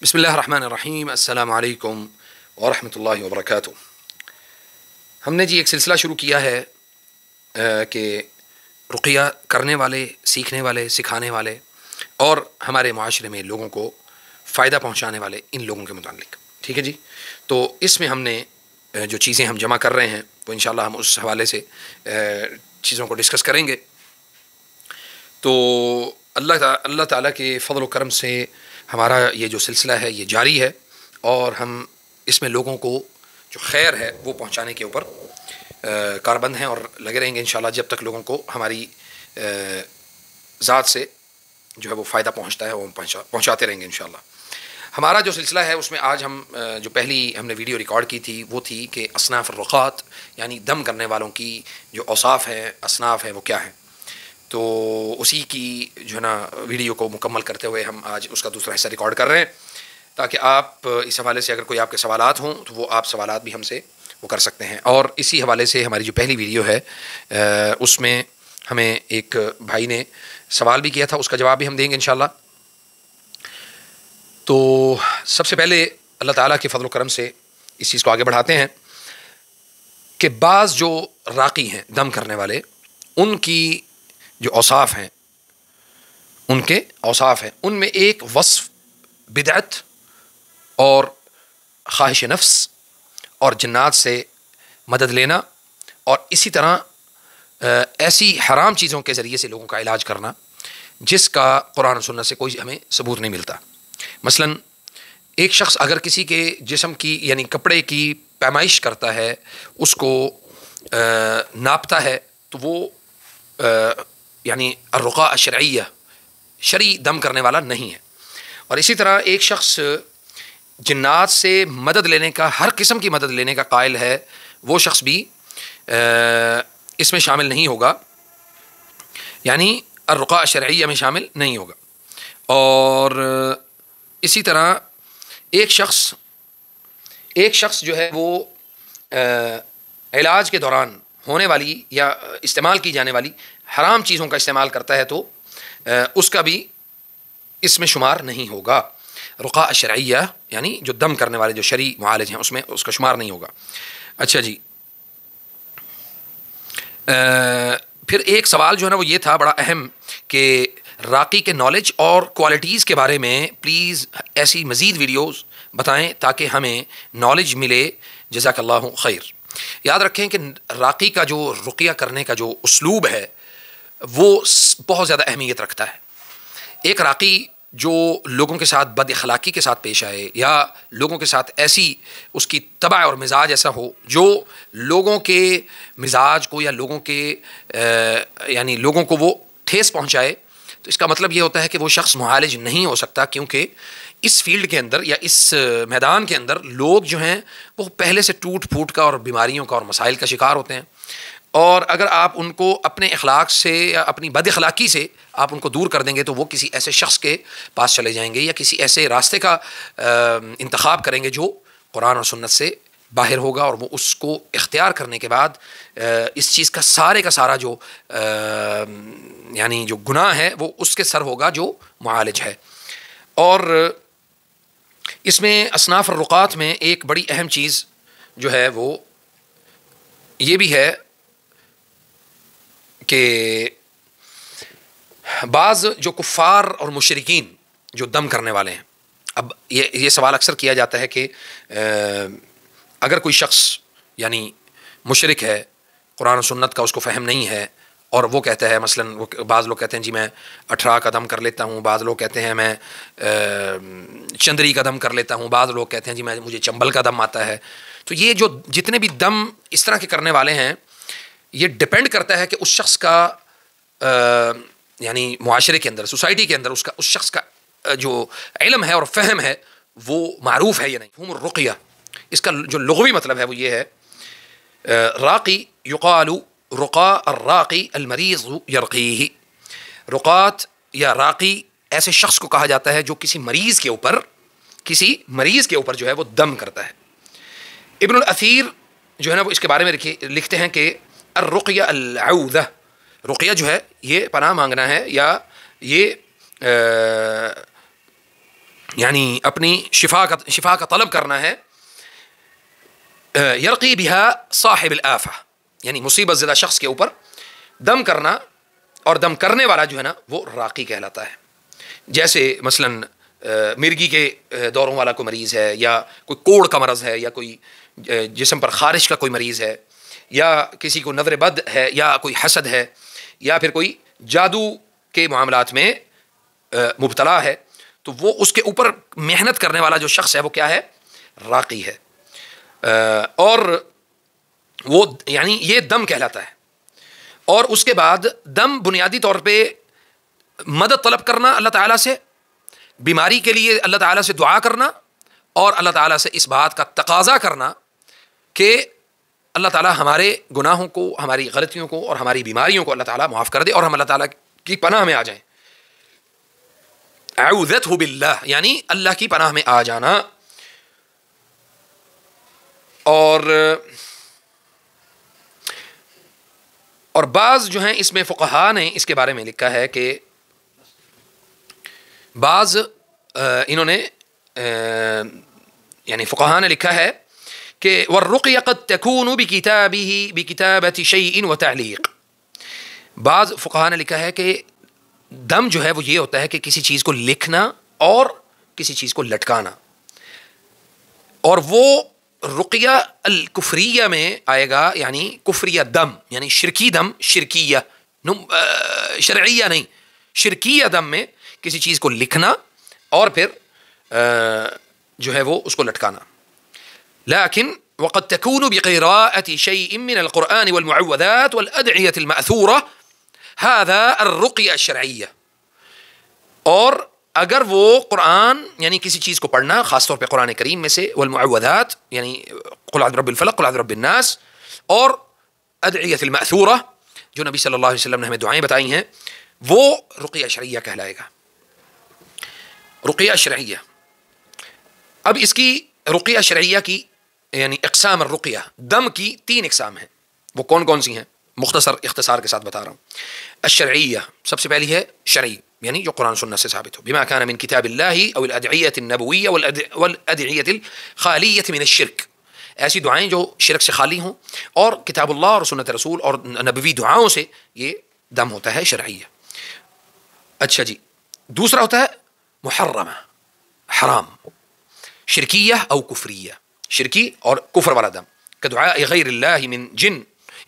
بسم اللہ الرحمن الرحیم، السلام علیکم ورحمۃ اللہ وبرکاتہ۔ ہم نے ایک سلسلہ شروع کیا ہے کہ رقیہ کرنے والے، سیکھنے والے، سکھانے والے اور ہمارے معاشرے میں لوگوں کو فائدہ پہنچانے والے ان لوگوں کے متعلق، ٹھیک ہے جی۔ تو اس میں ہم نے جو چیزیں ہم جمع کر رہے ہیں تو انشاءاللہ ہم اس حوالے سے چیزوں کو ڈسکس کریں گے۔ تو اللہ تعالیٰ کے فضل و کرم سے ہمارا یہ جو سلسلہ ہے یہ جاری ہے، اور ہم اس میں لوگوں کو جو خیر ہے وہ پہنچانے کے اوپر کاربند ہیں اور لگے رہیں گے انشاءاللہ جب تک لوگوں کو ہماری ذات سے جو ہے وہ فائدہ پہنچتا ہے وہ پہنچاتے رہیں گے انشاءاللہ۔ ہمارا جو سلسلہ ہے اس میں آج ہم جو پہلی ہم نے ویڈیو ریکارڈ کی تھی وہ تھی کہ اصناف الرقات، یعنی دم کرنے والوں کی جو اوصاف ہیں، اصناف ہیں، وہ کیا ہیں۔ تو اسی کی جو ہے نا ویڈیو کو مکمل کرتے ہوئے ہم آج اس کا دوسرا حصہ ریکارڈ کر رہے ہیں، تاکہ آپ اس حوالے سے اگر کوئی آپ کے سوالات ہوں تو وہ آپ سوالات بھی ہم سے وہ کر سکتے ہیں۔ اور اسی حوالے سے ہماری جو پہلی ویڈیو ہے اس میں ہمیں ایک بھائی نے سوال بھی کیا تھا، اس کا جواب بھی ہم دیں گے انشاءاللہ۔ تو سب سے پہلے اللہ تعالیٰ کے فضل و کرم سے اس چیز کو آگے بڑھاتے ہیں کہ بعض جو راقی ہیں، دم کرنے والے، ان کی جو اوصاف ہیں، ان کے اوصاف ہیں، ان میں ایک وصف بدعت اور خواہش نفس اور جنات سے مدد لینا، اور اسی طرح ایسی حرام چیزوں کے ذریعے سے لوگوں کا علاج کرنا جس کا قرآن و سنت سے کوئی ہمیں ثبوت نہیں ملتا۔ مثلا ایک شخص اگر کسی کے جسم کی یعنی کپڑے کی پیمائش کرتا ہے، اس کو ناپتا ہے، تو وہ یعنی الرقاء الشرعیہ، شرعی دم کرنے والا نہیں ہے۔ اور اسی طرح ایک شخص جنات سے مدد لینے کا، ہر قسم کی مدد لینے کا قائل ہے، وہ شخص بھی اس میں شامل نہیں ہوگا، یعنی الرقاء الشرعیہ میں شامل نہیں ہوگا۔ اور اسی طرح ایک شخص جو ہے وہ علاج کے دوران ہونے والی یا استعمال کی جانے والی حرام چیزوں کا استعمال کرتا ہے تو اس کا بھی اس میں شمار نہیں ہوگا۔ رقاء الشرعیہ یعنی جو دم کرنے والے جو شرعی معالج ہیں اس میں اس کا شمار نہیں ہوگا۔ اچھا جی، پھر ایک سوال جو ہے نا وہ یہ تھا بڑا اہم کہ راقی کے نالج اور کوالٹیز کے بارے میں پلیز ایسی مزید ویڈیوز بتائیں تاکہ ہمیں نالج ملے، جزاک اللہ خیر۔ یاد رکھیں کہ راقی کا جو رقیہ کرنے کا جو اسلوب ہے وہ بہت زیادہ اہمیت رکھتا ہے۔ ایک راقی جو لوگوں کے ساتھ بد اخلاقی کے ساتھ پیش آئے، یا لوگوں کے ساتھ ایسی اس کی طبع اور مزاج ایسا ہو جو لوگوں کے مزاج کو یا لوگوں کے یعنی لوگوں کو وہ ٹھیس پہنچائے، تو اس کا مطلب یہ ہوتا ہے کہ وہ شخص معالج نہیں ہو سکتا، کیونکہ اس فیلڈ کے اندر یا اس میدان کے اندر لوگ جو ہیں وہ پہلے سے ٹوٹ پھوٹ کا اور بیماریوں کا اور مسائل کا شکار ہوتے ہیں، اور اگر آپ ان کو اپنے اخلاق سے یا اپنی بد اخلاقی سے آپ ان کو دور کر دیں گے تو وہ کسی ایسے شخص کے پاس چلے جائیں گے یا کسی ایسے راستے کا انتخاب کریں گے جو قرآن اور سنت سے باہر ہوگا، اور وہ اس کو اختیار کرنے کے بعد اس چیز کا سارا جو یعنی جو گناہ ہے وہ اس کے سر ہوگا جو معالج ہے۔ اور اس میں اصناف الرقات میں ایک بڑی اہم چیز جو ہے وہ یہ بھی ہے کہ بعض جو کفار اور مشرکین جو دم کرنے والے ہیں، اب یہ سوال اکثر کیا جاتا ہے کہ اگر کوئی شخص یعنی مشرک ہے، قرآن و سنت کا اس کو فہم نہیں ہے، اور وہ کہتا ہے مثلا بعض لوگ کہتے ہیں جی میں 18 کا دم کر لیتا ہوں، بعض لوگ کہتے ہیں میں چندری کا دم کر لیتا ہوں، بعض لوگ کہتے ہیں جی مجھے چنبل کا دم آتا ہے، تو یہ جو جتنے بھی دم اس طرح کے کرنے والے ہیں یہ ڈپینڈ کرتا ہے کہ اس شخص کا یعنی معاشرے کے اندر، سوسائٹی کے اندر اس شخص کا جو علم ہے اور فہم ہے وہ معروف ہے یا نہیں۔ فہم الرقیہ، اس کا جو لغوی مطلب ہے وہ یہ ہے راقی یقال رقاء الراقی المریض یرقیہ، رقات یا راقی ایسے شخص کو کہا جاتا ہے جو کسی مریض کے اوپر جو ہے وہ دم کرتا ہے۔ ابن الاثیر جو ہے نا وہ اس کے بارے میں لکھتے ہیں کہ الرقیہ العوذہ، رقیہ جو ہے یہ پناہ مانگنا ہے، یا یہ یعنی اپنی شفا کا طلب کرنا ہے. یرقی بہا صاحب الآفہ، یعنی مصیبت زدہ شخص کے اوپر دم کرنا، اور دم کرنے والا جو ہے نا وہ راقی کہلاتا ہے. جیسے مثلاً مرگی کے دوروں والا کوئی مریض ہے، یا کوئی کوڑ کا مرض ہے، یا کوئی جسم پر خارش کا کوئی مریض ہے، یا کسی کو نظر بد ہے، یا کوئی حسد ہے، یا پھر کوئی جادو کے معاملات میں مبتلا ہے، تو وہ اس کے اوپر محنت کرنے والا جو شخص ہے وہ کیا ہے؟ راقی ہے. اور وہ یعنی یہ دم کہلاتا ہے. اور اس کے بعد دم بنیادی طور پہ مدد طلب کرنا اللہ تعالیٰ سے، بیماری کے لیے اللہ تعالیٰ سے دعا کرنا، اور اللہ تعالیٰ سے اس بات کا تقاضا کرنا کہ اللہ تعالیٰ ہمارے گناہوں کو، ہماری غلطیوں کو اور ہماری بیماریوں کو اللہ تعالیٰ معاف کر دے، اور ہم اللہ تعالیٰ کی پناہ میں آ جائیں. اعوذتہ باللہ یعنی اللہ کی پناہ میں آ جانا. اور بعض جو ہیں اس میں فقہا نے اس کے بارے میں لکھا ہے کہ بعض انہوں نے یعنی فقہا نے لکھا ہے کہ والرقیہ قد تکون بکتابۃ شیء وتعلیق. بعض فقہا نے لکھا ہے کہ دم جو ہے وہ یہ ہوتا ہے کہ کسی چیز کو لکھنا اور کسی چیز کو لٹکانا. اور وہ رقیہ الکفریہ میں آئے گا، یعنی کفریہ دم، یعنی شرکی دم، شرکیہ شرعیہ نہیں، شرکیہ دم میں کسی چیز کو لکھنا اور پھر جو ہے وہ اس کو لٹکانا. لیکن وقد تكون بقراءة شيء من القرآن والمعوذات والأدعية المأثورة هذا الرقية الشرعية. اور اگر وہ قرآن یعنی کسی چیز کو پڑھنا، خاص طور پہ قرآن کریم میں سے، والمعوذات یعنی قل اعوذ برب الفلق، قل اعوذ برب الناس، اور ادعیۃ المأثورہ جو نبی صلی اللہ علیہ وسلم نے ہمیں دعائیں بتائی ہیں، وہ رقیہ شرعیہ کہلائے گا. رقیہ شرعیہ. اب اس کی رقیہ شرعیہ کی یعنی اقسام الرقیہ، دم کی 3 اقسام ہیں. وہ کون کون سی ہیں؟ مختصر اختصار کے ساتھ بتا رہا ہوں. الشرعیہ سب سے پہلی ہے شرعی، یعنی جو قرآن سنت سے ثابت ہو، بما كان من کتاب اللہ او الادعیۃ النبویہ والادعیۃ الخالیۃ من الشرک، ایسی دعائیں جو شرک سے خالی ہوں، اور کتاب اللہ اور سنت رسول اور نبوی دعاؤں سے یہ دم ہوتا ہے شرعیہ. اچھا جی، دوسرا ہوتا ہے محرمہ، حرام، شرکیہ او کفریہ، شرکی اور کفر والا دم، کدعاء غیر اللہ من جن،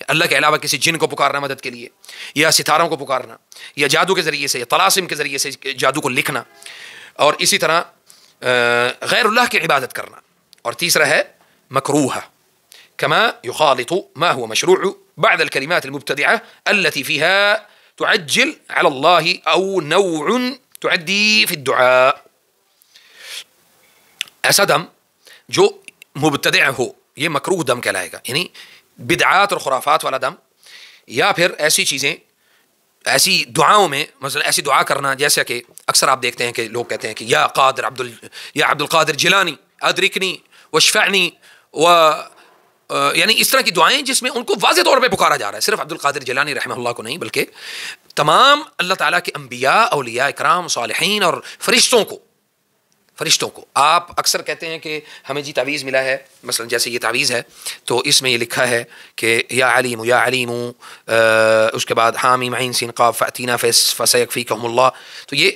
اللہ کے علاوہ کسی جن کو پکارنا مدد کے لیے، یا ستاروں کو پکارنا، یا جادو کے ذریعے سے، یا طلاسم کے ذریعے سے جادو کو لکھنا، اور اسی طرح غیر اللہ کی عبادت کرنا. اور تیسرا ہے مکروہ، کما یخالط ما هو مشروع بعد الكلمات المبتدعة التي فيها تعجل على الله او نوع تعدي في الدعاء. ایسا دم جو مبتدع ہو یہ مکروہ دم کہلائے گا، یعنی بدعات اور خرافات والا دم، یا پھر ایسی چیزیں، ایسی دعاؤں میں مثلا ایسی دعا کرنا جیسا کہ اکثر آپ دیکھتے ہیں کہ لوگ کہتے ہیں کہ یا عبد القادر جیلانی ادرکنی واشفعنی، یعنی اس طرح کی دعائیں جس میں ان کو واضح طور پہ پکارا جا رہا ہے. صرف عبد القادر جیلانی رحمہ اللہ کو نہیں، بلکہ تمام اللہ تعالیٰ کے انبیاء، اولیاء اکرام، صالحین اور فرشتوں کو. آپ اکثر کہتے ہیں کہ ہمیں جی تعویذ ملا ہے، مثلا جیسے یہ تعویذ ہے تو اس میں یہ لکھا ہے کہ یا علیم، اس کے بعد حامیم عین سین قاف فأتینا فسیکفیکہم اللہ. تو یہ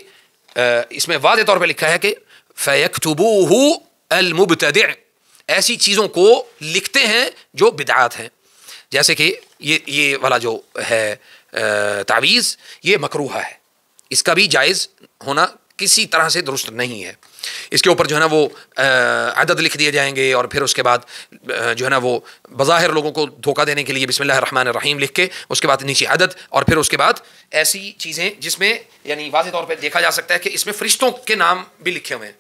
اس میں واضح طور پہ لکھا ہے کہ فیکتبوہ المبتدع، ایسی چیزوں کو لکھتے ہیں جو بدعات ہیں. جیسے کہ یہ والا جو ہے تعویذ یہ مکروہ ہے، اس کا بھی جائز ہونا کسی طرح سے درست نہیں ہے. اس کے اوپر جو ہے نا وہ عدد لکھ دیے جائیں گے، اور پھر اس کے بعد جو ہے نا وہ بظاہر لوگوں کو دھوکہ دینے کے لیے بسم اللہ الرحمن الرحیم لکھ کے اس کے بعد نیچے عدد، اور پھر اس کے بعد ایسی چیزیں جس میں یعنی واضح طور پہ دیکھا جا سکتا ہے کہ اس میں فرشتوں کے نام بھی لکھے ہوئے ہیں،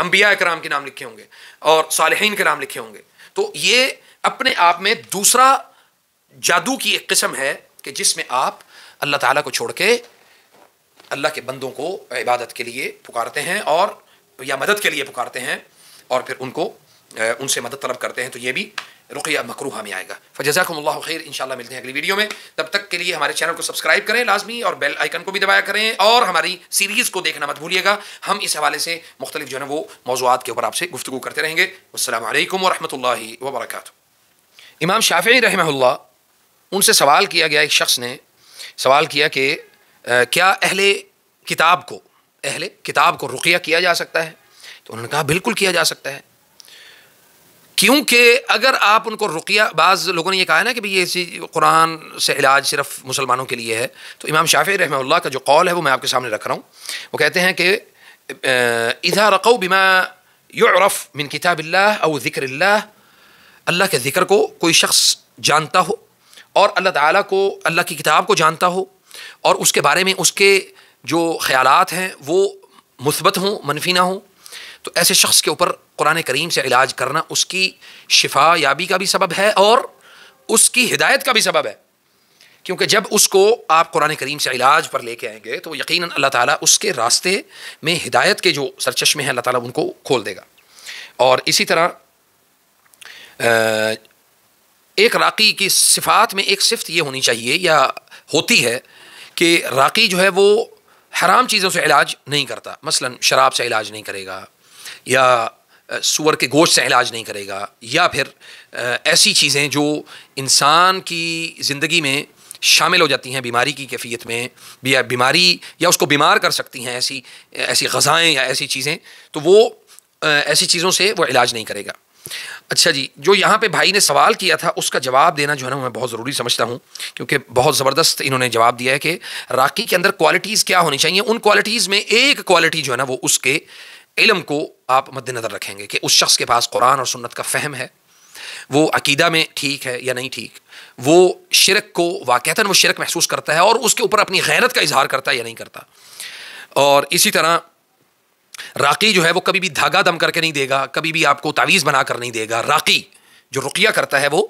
انبیاء کرام کے نام لکھے ہوں گے، اور صالحین کے نام لکھے ہوں گے. تو یہ اپنے آپ میں دوسرا جادو کی ایک قسم ہے کہ جس میں آپ اللہ تعالیٰ کو چھوڑ کے اللہ کے بندوں کو عبادت کے لیے پکارتے ہیں اور یا مدد کے لیے پکارتے ہیں، اور پھر ان کو ان سے مدد طلب کرتے ہیں تو یہ بھی رقیہ مکروہہ میں آئے گا. فجزاکم اللہ خیر. انشاءاللہ ملتے ہیں اگلی ویڈیو میں. تب تک کے لیے ہمارے چینل کو سبسکرائب کریں لازمی اور بیل آئیکن کو بھی دبایا کریں اور ہماری سیریز کو دیکھنا مت بھولیے گا. ہم اس حوالے سے مختلف جو ہے نا وہ موضوعات کے اوپر آپ سے گفتگو کرتے رہیں گے. السلام علیکم ورحمۃ اللہ وبرکاتہ. امام شافعی رحمہ اللہ ان سے سوال کیا گیا, ایک شخص نے سوال کیا کہ کیا اہل کتاب کو رقیہ کیا جا سکتا ہے؟ تو انہوں نے کہا بالکل کیا جا سکتا ہے, کیونکہ اگر آپ ان کو رقیہ, بعض لوگوں نے یہ کہا ہے نا کہ یہ قرآن سے علاج صرف مسلمانوں کے لیے ہے, تو امام شافعی رحمہ اللہ کا جو قول ہے وہ میں آپ کے سامنے رکھ رہا ہوں. وہ کہتے ہیں کہ اذا رقوا بما يعرف من کتاب اللہ او ذکر اللہ, اللہ کے ذکر کو کوئی شخص جانتا ہو اور اللہ تعالیٰ کو, اللہ کی کتاب کو جانتا ہو اور اس کے بارے میں اس کے جو خیالات ہیں وہ مثبت ہوں, منفی نہ ہوں, تو ایسے شخص کے اوپر قرآن کریم سے علاج کرنا اس کی شفا یابی کا بھی سبب ہے اور اس کی ہدایت کا بھی سبب ہے. کیونکہ جب اس کو آپ قرآن کریم سے علاج پر لے کے آئیں گے تو یقیناً اللہ تعالیٰ اس کے راستے میں ہدایت کے جو سرچشمے ہیں اللہ تعالیٰ ان کو کھول دے گا. اور اسی طرح ایک راقی کی صفات میں ایک صفت یہ ہونی چاہیے یا ہوتی ہے کہ راقی جو ہے وہ حرام چیزوں سے علاج نہیں کرتا. مثلا شراب سے علاج نہیں کرے گا, یا سور کے گوشت سے علاج نہیں کرے گا, یا پھر ایسی چیزیں جو انسان کی زندگی میں شامل ہو جاتی ہیں بیماری کی کیفیت میں, یا بیماری یا اس کو بیمار کر سکتی ہیں ایسی غذائیں یا ایسی چیزیں, تو وہ ایسی چیزوں سے وہ علاج نہیں کرے گا. اچھا جی, جو یہاں پہ بھائی نے سوال کیا تھا اس کا جواب دینا جو ہے نا میں بہت ضروری سمجھتا ہوں, کیونکہ بہت زبردست انہوں نے جواب دیا ہے کہ راقی کے اندر کوالٹیز کیا ہونی چاہیے. ان کوالٹیز میں ایک کوالٹی جو ہے نا وہ اس کے علم کو آپ مد نظر رکھیں گے کہ اس شخص کے پاس قرآن اور سنت کا فہم ہے, وہ عقیدہ میں ٹھیک ہے یا نہیں ٹھیک, وہ شرک کو واقعتاً وہ شرک محسوس کرتا ہے اور اس کے اوپر اپنی غیرت کا اظہار کرتا ہے یا نہیں کرتا. اور اسی طرح راقی جو ہے وہ کبھی بھی دھاگا دم کر کے نہیں دے گا, کبھی بھی آپ کو تعویذ بنا کر نہیں دے گا. راقی جو رقیہ کرتا ہے وہ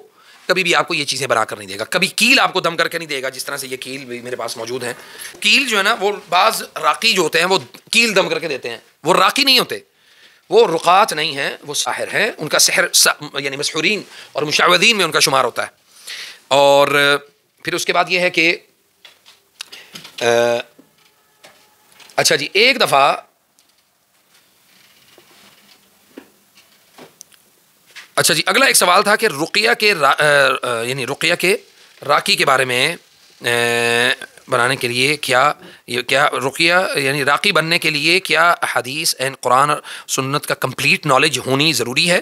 کبھی بھی آپ کو یہ چیزیں بنا کر نہیں دے گا, کبھی کیل آپ کو دم کر کے نہیں دے گا. جس طرح سے یہ کیل بھی میرے پاس موجود ہیں, کیل جو ہے نا وہ بعض راقی جو ہوتے ہیں وہ کیل دم کر کے دیتے ہیں, وہ راقی نہیں ہوتے, وہ رقات نہیں ہیں, وہ ساحر ہیں. ان کا سحر یعنی مسحورین اور مشعوذین میں ان کا شمار ہوتا ہے. اور پھر اس کے بعد یہ ہے کہ اچھا جی, ایک دفعہ اچھا جی اگلا ایک سوال تھا کہ رقیہ کے یعنی رقیہ کے راقی کے بارے میں بنانے کے لیے کیا رقیہ یعنی راقی بننے کے لیے کیا حدیث اینڈ قرآن اور سنت کا کمپلیٹ نالج ہونی ضروری ہے,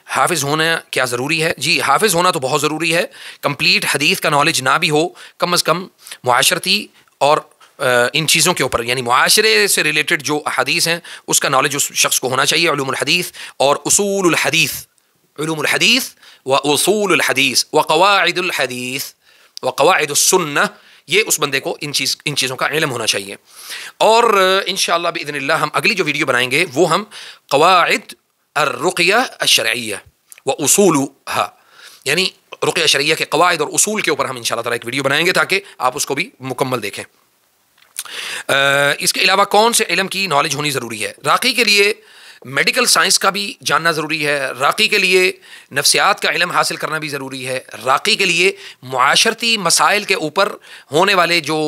حافظ ہونا کیا ضروری ہے؟ جی حافظ ہونا تو بہت ضروری ہے. کمپلیٹ حدیث کا نالج نہ بھی ہو, کم از کم معاشرتی اور ان چیزوں کے اوپر یعنی معاشرے سے ریلیٹڈ جو احادیث ہیں اس کا نالج اس شخص کو ہونا چاہیے. علوم الحدیث اور اصول الحدیث, علوم الحدیث و اصول الحدیث و قواعد الحدیث و قواعد السنہ, یہ اس بندے کو ان چیزوں کا علم ہونا چاہیے. اور انشاءاللہ باذن اللہ ہم اگلی جو ویڈیو بنائیں گے وہ ہم قواعد الرقیہ الشرعیہ و اصولها, یعنی رقیہ شرعیہ کے قواعد اور اصول کے اوپر ہم انشاءاللہ تعالی ایک ویڈیو بنائیں گے تاکہ آپ اس کو بھی مکمل دیکھیں. اس کے علاوہ کون سے علم کی نالج ہونی ضروری ہے؟ راقی کے لیے میڈیکل سائنس کا بھی جاننا ضروری ہے, راقی کے لیے نفسیات کا علم حاصل کرنا بھی ضروری ہے, راقی کے لیے معاشرتی مسائل کے اوپر ہونے والے جو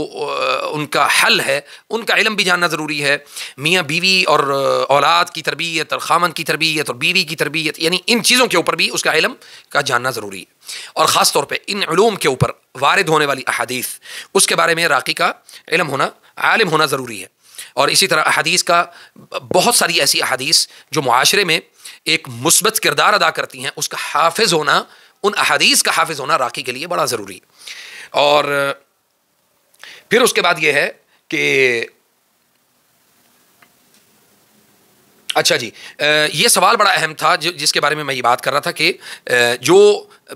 ان کا حل ہے ان کا علم بھی جاننا ضروری ہے. میاں بیوی اور اولاد کی تربیت اور خامن کی تربیت اور بیوی کی تربیت, یعنی ان چیزوں کے اوپر بھی اس کا علم کا جاننا ضروری ہے. اور خاص طور پہ ان علوم کے اوپر وارد ہونے والی احادیث اس کے بارے میں راقی کا علم ہونا, عالم ہونا ضروری ہے. اور اسی طرح احادیث کا بہت ساری ایسی احادیث جو معاشرے میں ایک مثبت کردار ادا کرتی ہیں, اس کا حافظ ہونا, ان احادیث کا حافظ ہونا راقی کے لیے بڑا ضروری. اور پھر اس کے بعد یہ ہے کہ اچھا جی یہ سوال بڑا اہم تھا جس کے بارے میں یہ بات کر رہا تھا کہ جو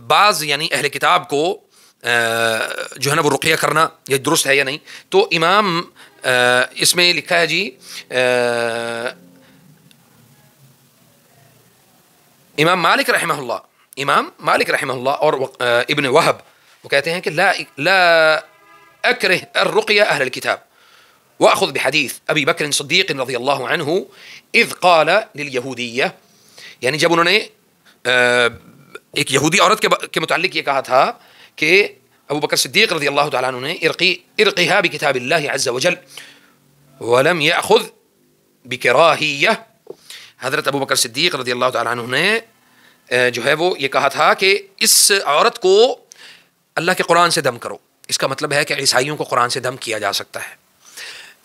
بعض یعنی اہل کتاب کو جو ہے نا وہ رقیہ کرنا یہ درست ہے یا نہیں. تو امام اس میں لکھا ہے جی امام مالک رحمہ اللہ اور ابن وہب وہ کہتے ہیں کہ لا اکرہ الرقیہ اہل الکتاب واخذ بحدیث ابی بکر صدیق رضی اللہ عنہ اذ قال للیہودیہ, یعنی جب انہوں نے ایک یہودی عورت کے متعلق یہ کہا تھا کہ ابو بکر صدیق رضی اللہ تعالیٰ عنہ نے ارقیہا بکتاب اللہ عز وجل ولم یأخذ بکراہیہ، حضرت ابو بکر صدیق رضی اللہ تعالیٰ عنہ نے جو ہے وہ یہ کہا تھا کہ اس عورت کو اللہ کے قرآن سے دم کرو. اس کا مطلب ہے کہ عیسائیوں کو قرآن سے دم کیا جا سکتا ہے،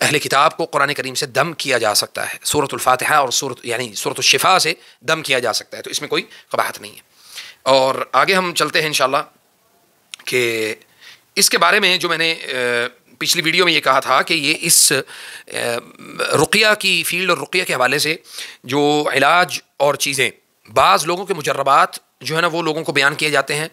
اہل کتاب کو قرآن کریم سے دم کیا جا سکتا ہے، سورۃ الفاتحہ اور سورۃ الشفا سے دم کیا جا سکتا ہے، تو اس میں کوئی قباحت نہیں ہے. اور آگے ہم چلتے ہیں انشاءاللہ کہ اس کے بارے میں جو میں نے پچھلی ویڈیو میں یہ کہا تھا کہ یہ اس رقیہ کی فیلڈ اور رقیہ کے حوالے سے جو علاج اور چیزیں، بعض لوگوں کے مجربات جو ہے نا وہ لوگوں کو بیان کیے جاتے ہیں،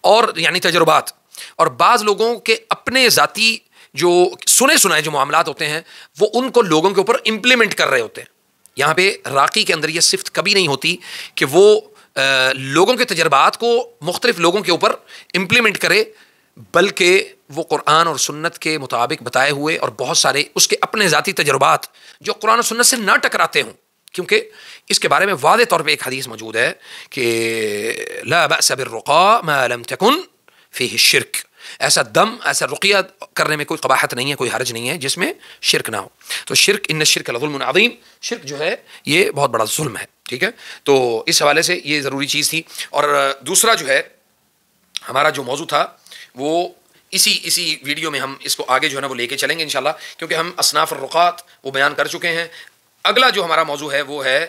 اور یعنی تجربات، اور بعض لوگوں کے اپنے ذاتی جو سنے سنائے جو معاملات ہوتے ہیں وہ ان کو لوگوں کے اوپر امپلیمنٹ کر رہے ہوتے ہیں. یہاں پہ راقی کے اندر یہ صفت کبھی نہیں ہوتی کہ وہ لوگوں کے تجربات کو مختلف لوگوں کے اوپر امپلیمنٹ کرے، بلکہ وہ قرآن اور سنت کے مطابق بتائے ہوئے اور بہت سارے اس کے اپنے ذاتی تجربات جو قرآن و سنت سے نہ ٹکراتے ہوں. کیونکہ اس کے بارے میں واضح طور پہ ایک حدیث موجود ہے کہ لا بأس بالرقاء ما لم تكن فيه الشرك، ایسا دم، ایسا رقیہ کرنے میں کوئی قباحت نہیں ہے، کوئی حرج نہیں ہے جس میں شرک نہ ہو. تو شرک، ان الشرک لظلم عظیم، شرک جو ہے یہ بہت بڑا ظلم ہے. ٹھیک ہے، تو اس حوالے سے یہ ضروری چیز تھی. اور دوسرا جو ہے ہمارا جو موضوع تھا وہ اسی ویڈیو میں ہم اس کو آگے جو ہے نا وہ لے کے چلیں گے انشاءاللہ، کیونکہ ہم اصناف الرقات وہ بیان کر چکے ہیں. اگلا جو ہمارا موضوع ہے وہ ہے